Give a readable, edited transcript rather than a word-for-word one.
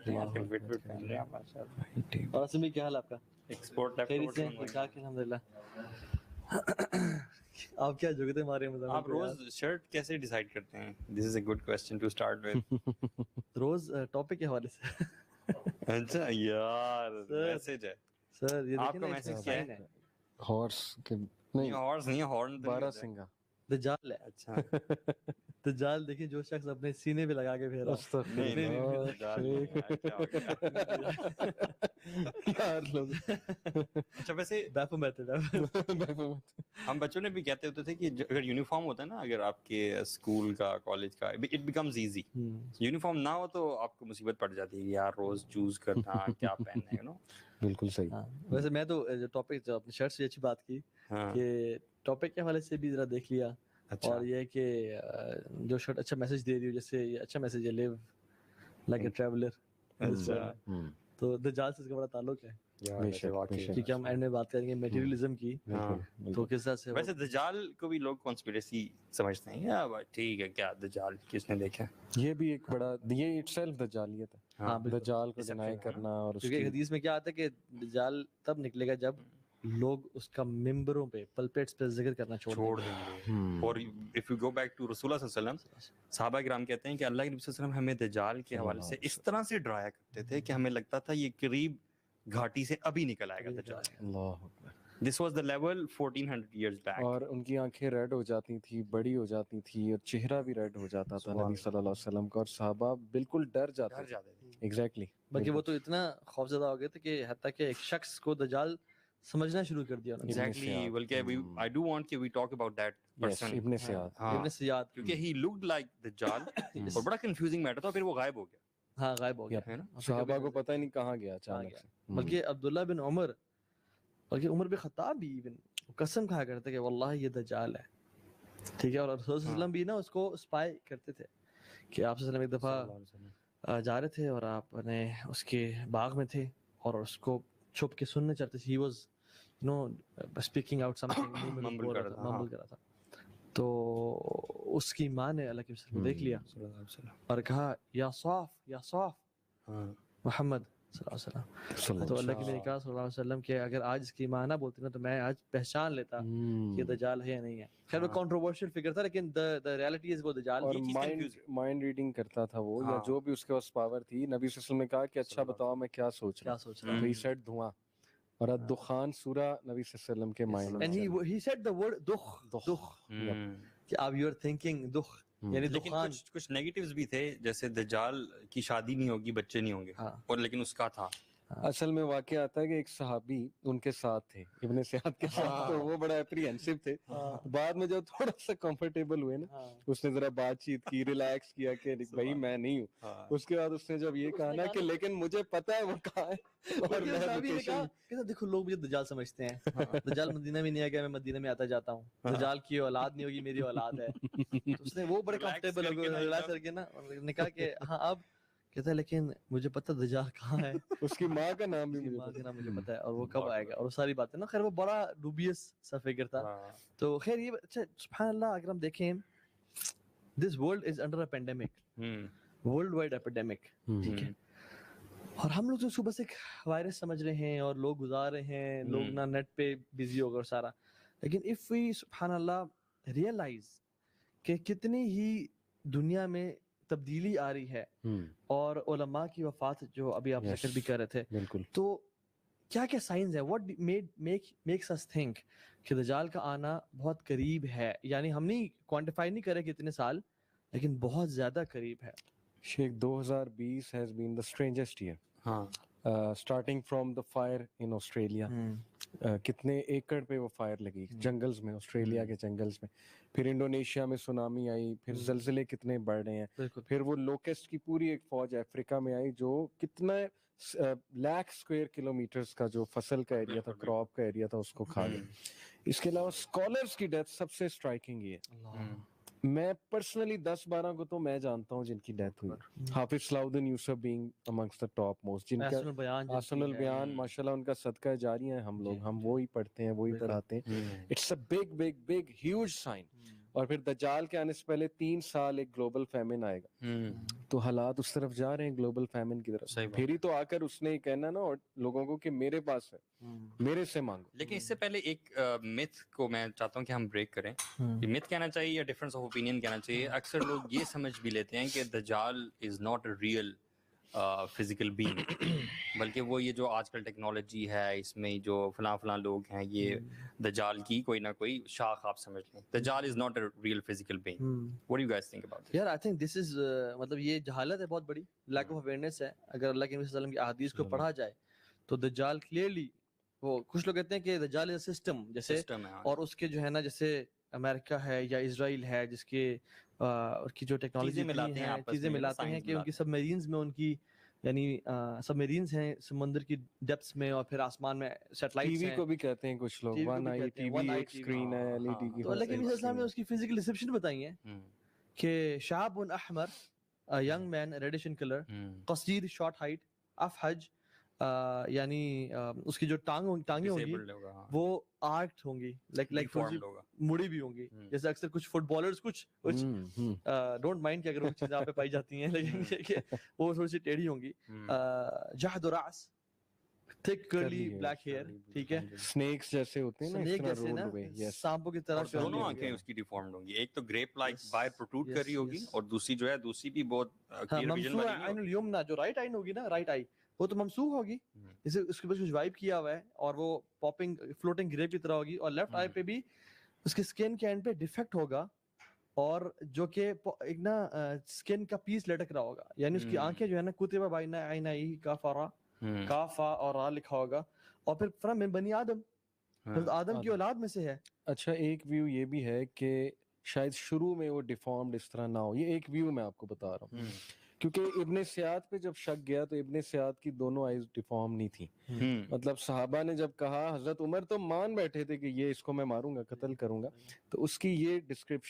پہن رہے ہیں ماشاءاللہ. اور اسمی کیا حال آپ کا؟ ایکسپورٹ خیریت سے ٹھیک الحمدللہ. آپ کیا جوگتے ہمارے مزاح؟ آپ روز شرٹ کیسے ڈیسائیڈ کرتے ہیں؟ This is a good question to start with. روز ٹاپک کے حوالے سے. اچھا یار میسج ہے سر یہ آپ دیکھیں کا نا میسج کیا سائن ہے؟ ہے. ہارس کے نہیں ہارس نہیں ہارن بارہ سنگا دجال ہے. اچھا دجال دیکھیں جو شخص اپنے سینے پہ لگا کے پھیرا. نہیں نہیں دجال نہیں ہے. کیا ہو گیا یار لوگ. اچھا ویسے بیفومیٹ ہم بچوں نے بھی کہتے ہوتے تھے کہ اگر یونیفارم ہوتا ہے نا اگر آپ کے اسکول کا کالج کا اٹ بیکمز ایزی. یونیفارم نہ ہو تو آپ کو مصیبت پڑ جاتی ہے کہ یار روز چوز کرنا کیا پہننا ہے یو نو. بالکل صحیح. ویسے میں تو ٹاپک جو اپنی شرٹ سے اچھی بات کی کہ ٹاپک کے حوالے سے بھی ذرا دیکھ لیا. اور یہ کہ جو شرٹ اچھا میسج دے رہی ہو، جیسے یہ اچھا میسج ہے لیو لائک اے ٹریولر. تو دجال سے اس کا بڑا تعلق ہے کیونکہ ہم اینڈ میں بات کریں گے میٹیریلزم کی. تو کس طرح سے ویسے دجال کو بھی لوگ کانسپیریسی سمجھتے ہیں یا ٹھیک ہے کیا دجال کس نے دیکھا؟ یہ بھی ایک بڑا یہ اٹ سیلف دجالیت ہے. دجال کو ڈینائی کرنا. اور کیونکہ حدیث میں کیا آتا ہے کہ دجال تب نکلے گا جب لوگ اس کا ممبروں پہ پلپٹس پہ ذکر کرنا چھوڑ دیں گے. اور if you go back to رسول اللہ صلی اللہ علیہ وسلم، صحابہ کرام کہتے ہیں کہ اللہ کے نبی صلی اللہ علیہ وسلم ہمیں دجال کے حوالے سے اس طرح سے ڈرایا کرتے تھے کہ ہمیں لگتا تھا یہ قریب گھاٹی سے ابھی نکل آئے گا دجال. اللہ اکبر. This was the level 1400 years back. اور ان کی آنکھیں ریڈ ہو جاتی تھی، بڑی ہو جاتی تھی، اور چہرہ بھی ریڈ ہو جاتا تھا نبی صلی اللہ علیہ وسلم کا. اور صحابہ بالکل ڈر جاتے تھے. ایگزیکٹلی. بلکہ وہ تو اتنا خوفزدہ ہو گئے تھے کہ حتیٰ کہ ایک شخص کو دجال سمجھنا شروع کر دیا. ایگزیکٹلی. بلکہ آئی ڈو وانٹ کہ we talk about that person ابن سیاد. ابن سیاد کیونکہ ہی لکڈ لائک دجال اور بڑا کنفیوزنگ میٹر تھا. پھر وہ غائب ہو گیا. ہاں غائب ہو گیا. صحابہ کو پتہ ہی نہیں کہاں گیا اچانک سے. بلکہ عبداللہ بن عمر بلکہ عمر بن خطاب بھی ایون قسم کھایا کرتے کہ واللہ یہ دجال ہے. ٹھیک ہے. اور رسول صلی اللہ علیہ وسلم بھی نا اس کو اسپائی کرتے تھے کہ آپ صلی اللہ علیہ وسلم ایک دفعہ جا رہے تھے اور آپ نے اس کے باغ میں تھے اور اس کو چھپ کے سننے چاہتے تھے. He was no speaking out something mumble کر رہا تھا. تو اس کی ماں نے اللہ کے رسول کو دیکھ لیا اور کہا یا صاف یا صاف محمد صلی اللہ علیہ وسلم. تو اللہ کے نبی کہا صلی اللہ علیہ وسلم کہ اگر آج اس کی ماں نہ بولتی نا تو میں آج پہچان لیتا کہ دجال ہے یا نہیں ہے. خیر وہ کنٹروورشل فگر تھا لیکن the reality is وہ دجال. اور مائنڈ ریڈنگ کرتا تھا وہ یا جو بھی اس کے پاس پاور تھی. نبی صلی اللہ علیہ وسلم نے کہا کہ اچھا بتاؤ میں کیا سوچ رہا ہوں. ہی سیڈ دھواں. اور الدخان سورہ نبی صلی اللہ علیہ وسلم کے مائنڈ میں. and he said the word دخ کہ اب you are thinking دخ یعنی دخان. کچھ نیگیٹیوز بھی تھے جیسے دجال کی شادی نہیں ہوگی، بچے نہیں ہوں گے. اور لیکن اس کا تھا. اصل میں واقعہ آتا ہے کہ ایک صحابی ان کے ساتھ تھے ابن سیاد کے ساتھ. تو وہ بڑا اپریہنسو تھے. بعد میں جب تھوڑا سا کمفرٹیبل ہوئے نا اس نے ذرا بات چیت کی، ریلیکس کیا کہ بھائی میں نہیں ہوں. اس کے بعد اس نے جب یہ کہا نا کہ لیکن مجھے پتا ہے وہ کہاں ہے. اور میں دیکھو لوگ مجھے دجال سمجھتے ہیں. دجال مدینہ میں نہیں آ گیا، میں مدینہ میں آتا جاتا ہوں. دجال کی اولاد نہیں ہوگی، میری اولاد ہے. تو اس نے وہ بڑے کمفرٹیبل ہو گئے ریلیکس کر کے نا نے کہا کہ ہاں اب کہتا ہے لیکن مجھے پتہ دجال کہاں ہے. اس کی ماں کا نام بھی مجھے پتا ہے اور وہ کب آئے گا اور وہ ساری باتیں نا. خیر وہ بڑا ڈوبیس سا فگر تھا. تو خیر یہ اچھا سبحان اللہ اگر ہم دیکھیں this world is under a pandemic, worldwide epidemic. ٹھیک ہے. اور ہم لوگ تو صبح سے ایک وائرس سمجھ رہے ہیں اور لوگ گزار رہے ہیں، لوگ نا نیٹ پہ بزی ہو گئے اور سارا. لیکن اف وی سبحان اللہ ریئلائز کہ کتنی ہی دنیا میں تبدیلی آ رہی ہے اور علماء کی وفات جو ابھی آپ ذکر بھی کر رہے تھے. تو کیا کیا سائنز ہے what makes us think کہ دجال کا آنا بہت قریب ہے. یعنی ہم نہیں کوانٹیفائی نہیں کرے کتنے سال لیکن بہت زیادہ قریب ہے. شیخ 2020 has been the strangest year. Starting from the fire in Australia. کتنے ایکڑ پہ وہ فائر لگی جنگلز میں، آسٹریلیا کے جنگلز میں. پھر انڈونیشیا میں سونامی آئی. پھر زلزلے کتنے بڑھ رہے ہیں. پھر وہ لوکسٹ کی پوری ایک فوج افریقہ میں آئی جو کتنا لاکھ اسکوائر کلومیٹرز کا جو فصل کا ایریا تھا، کراپ کا ایریا تھا، اس کو کھا گیا. اس کے علاوہ اسکالرس کی ڈیتھ سب سے اسٹرائکنگ یہ ہے. میں پرسنلی 10-12 کو تو میں جانتا ہوں جن کی ڈیتھ ہوئی. حافظ صلاح الدین یوسف being amongst the top most, جن کا احسن البیان ماشاءاللہ ان کا صدقہ جاری ہے. ہم لوگ ہم وہی پڑھتے ہیں، وہی پڑھاتے ہیں. It's a big big big huge sign. اور پھر دجال کے آنے سے پہلے 3 سال ایک گلوبل فیمن آئے گا. تو حالات اس طرف جا رہے ہیں گلوبل فیمن کی طرف. پھر ہی تو آ کر اس نے کہنا نا لوگوں کو کہ میرے پاس ہے, میرے سے مانگو. لیکن اس سے پہلے ایک myth کو میں چاہتا ہوں کہ ہم بریک کریں. یہ myth کہنا چاہیے یا ڈفرینس آف اوپینین کہنا چاہیے. اکثر لوگ یہ سمجھ بھی لیتے ہیں کہ دجال is not a real physical being, بلکہ وہ یہ جو آج کل ٹیکنالوجی ہے اس میں جو فلاں لوگ ہیں یہ دجال کی کوئی نہ کوئی شاخ آپ سمجھ لیں. دجال is not a real physical being. What do you guys think about this? یار آئی تھنک دس از مطلب یہ جہالت ہے بہت بڑی, لیک آف اویئرنیس ہے. اگر اللہ کے نبی صلی اللہ علیہ وسلم کی احادیث کو پڑھا جائے تو دجال کلیئرلی, وہ کچھ لوگ کہتے ہیں کہ دجال از اے سسٹم جیسے, اور اس کے جو ہے نا جیسے امریکہ ہے یا اسرائیل ہے جس کے کی جو ٹیکنالوجی چیزیں ملاتے ہیں کہ ان کی سب میرینز میں ان کی یعنی سب میرینز ہیں سمندر کی ڈیپس میں, اور پھر آسمان میں سیٹلائٹس ہیں. ٹی وی کو بھی کہتے ہیں کچھ لوگ, ون آئی ٹی وی, ایک اسکرین ہے ایل ای ڈی کی. تو اللہ کے نبی صلی اللہ علیہ وسلم نے اس کی فزیکل ڈسکرپشن بتائی ہے کہ شاب احمر, a young man reddish in color, قصیر short height, افحج یعنی اس کی جو ٹانگیں ہوں گی وہ آرکڈ ہوں گی, لائک مڑی بھی ہوں گی, جیسے اکثر کچھ فٹ بالرز کچھ ڈونٹ مائنڈ کہ اگر وہ چیزیں آپ پہ پائی جاتی ہیں, لیکن وہ تھوڑی سی ٹیڑھی ہوں گی. جہد راس, thick curly black hair, ٹھیک ہے, سنیکس جیسے ہوتے ہیں نا, سنیک جیسے نا, سانپوں کی طرح. دونوں آنکھیں اس کی ڈیفارمڈ ہوں گی, ایک تو گریپ لائک باہر پروٹروڈ کر رہی ہوگی, اور دوسری جو ہے دوسری بھی بہت کلیئر ویژن والی ہوگی. عین الیمنا جو رائٹ آئی ہوگی نا, رائٹ آئی وہ تو ممسوح ہوگی, جیسے اس کے پاس کچھ وائپ کیا ہوا ہے, اور وہ پاپنگ فلوٹنگ گریپ کی طرح ہوگی. اور لیفٹ آئی پہ بھی اس کے اسکن کے اینڈ پہ ڈیفیکٹ ہوگا, اور جو کہ ایک نا اسکن کا پیس لٹک رہا ہوگا, یعنی اس کی آنکھیں جو ہے نا کتبہ بین عینیہ کافرا, کافا اور را لکھا ہوگا, اور پھر فرام من بنی آدم, آدم کی اولاد میں سے ہے. اچھا ایک ویو یہ بھی ہے کہ شاید شروع میں وہ ڈیفارمڈ اس طرح نہ ہو, یہ ایک ویو میں آپ کو بتا رہا ہوں, کیونکہ ابن سیاد پہ جب شک گیا تو ابن سیاد کی دونوں آئیز ڈیفارم نہیں تھیں. مطلب صحابہ نے جب کہا, حضرت عمر تو مان بیٹھے تھے کہ یہ اس کو میں ماروں گا, قتل کروں گا, تو اس کی یہ ڈسکرپشن